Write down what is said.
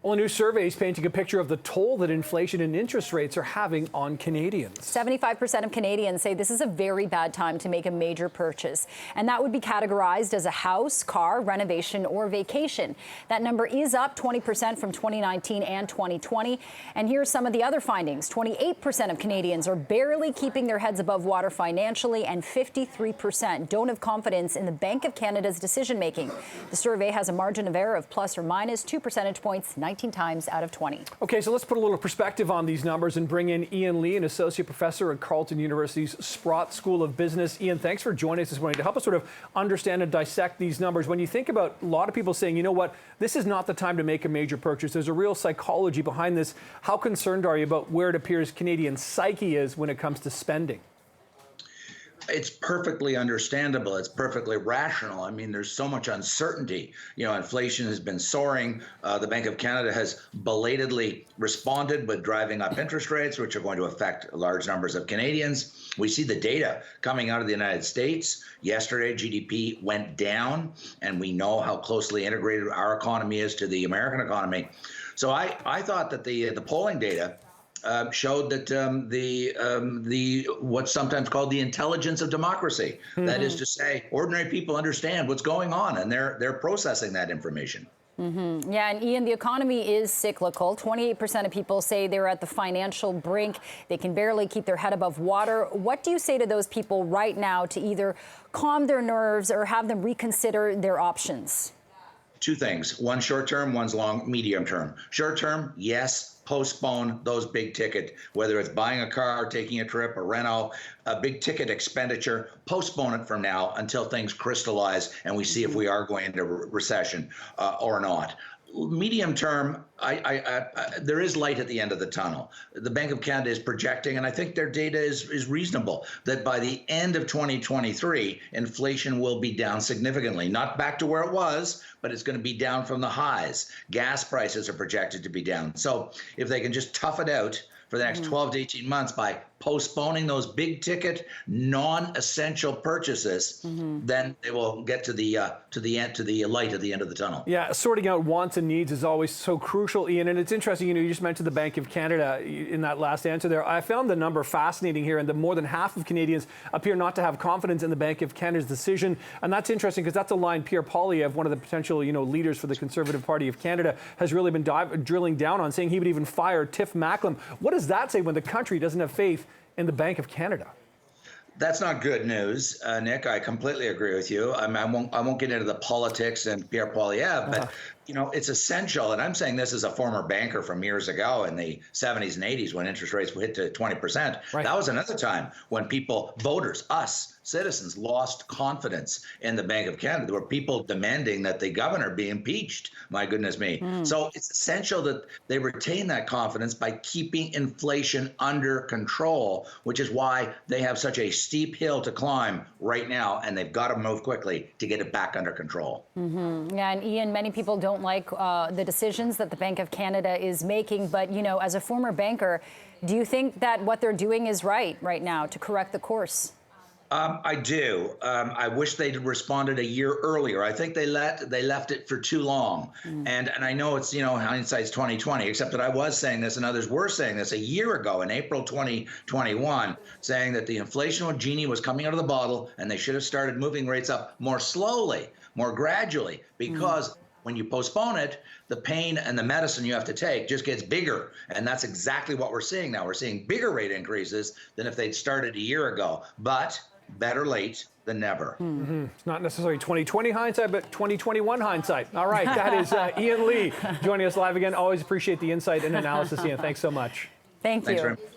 Well, a new survey is painting a picture of the toll that inflation and interest rates are having on Canadians. 75% of Canadians say this is a very bad time to make a major purchase, and that would be categorized as a house, car, renovation, or vacation. That number is up 20% from 2019 and 2020. And here's some of the other findings. 28% of Canadians are barely keeping their heads above water financially, and 53% don't have confidence in the Bank of Canada's decision-making. The survey has a margin of error of plus or minus 2 percentage points, 19 times out of 20. Okay, so let's put a little perspective on these numbers and bring in Ian Lee, an associate professor at Carleton University's Sprott School of Business. Ian, thanks for joining us this morning to help us sort of understand and dissect these numbers. When you think about a lot of people saying, you know what, this is not the time to make a major purchase, there's a real psychology behind this. How concerned are you about where it appears Canadian psyche is when it comes to spending? It's perfectly understandable. It's perfectly rational. I mean, there's so much uncertainty. You know, inflation has been soaring. The Bank of Canada has belatedly responded with driving up interest rates, which are going to affect large numbers of Canadians. We see the data coming out of the United States. Yesterday, GDP went down, and we know how closely integrated our economy is to the American economy. So I thought that the polling data showed that the what's sometimes called the intelligence of democracy. That is to say, ordinary people understand what's going on, and they're processing that information. Yeah, and Ian, the economy is cyclical. 28% of people say they're at the financial brink. They can barely keep their head above water. What do you say to those people right now to either calm their nerves or have them reconsider their options? Two things. One short term, one's medium term. Short term, yes. Postpone those big ticket, whether it's buying a car, taking a trip, a reno, a big ticket expenditure, postpone it from now until things crystallize and we see if we are going into recession or not. Medium term, there is light at the end of the tunnel. The Bank of Canada is projecting, and I think their data is reasonable, that by the end of 2023, inflation will be down significantly. Not back to where it was, but it's going to be down from the highs. Gas prices are projected to be down. So if they can just tough it out for the next 12 to 18 months by postponing those big ticket, non-essential purchases, then they will get to the light at the end of the tunnel. Yeah, sorting out wants and needs is always so crucial, Ian. And it's interesting, you just mentioned the Bank of Canada in that last answer there. I found the number fascinating here, and that more than half of Canadians appear not to have confidence in the Bank of Canada's decision. And that's interesting because that's a line Pierre Poilievre, one of the potential leaders for the Conservative Party of Canada, has really been drilling down on, saying he would even fire Tiff Macklem. What does that say when the country doesn't have faith in the Bank of Canada? That's not good news, Nick. I completely agree with you. I won't get into the politics and Pierre Poilievre, but it's essential. And I'm saying this as a former banker from years ago in the 70s and 80s when interest rates hit to 20%. Right. That was another time when people, voters, us, citizens, lost confidence in the Bank of Canada. There were people demanding that the governor be impeached. My goodness me. So it's essential that they retain that confidence by keeping inflation under control, which is why they have such a steep hill to climb right now, and they've got to move quickly to get it back under control. Yeah, and Ian, many people don't like the decisions that the Bank of Canada is making, but as a former banker, do you think that what they're doing is right now to correct the course? I do. I wish they'd responded a year earlier. I think they left it for too long. And I know it's, hindsight's 2020, except that I was saying this and others were saying this a year ago in April 2021, saying that the inflation genie was coming out of the bottle and they should have started moving rates up more slowly, more gradually, because when you postpone it, the pain and the medicine you have to take just gets bigger. And that's exactly what we're seeing now. We're seeing bigger rate increases than if they'd started a year ago. But better late than never. It's not necessarily 2020 hindsight, but 2021 hindsight. All right, that is Ian Lee joining us live again. Always appreciate the insight and analysis, Ian. Thanks so much. Thank you. Thanks very much.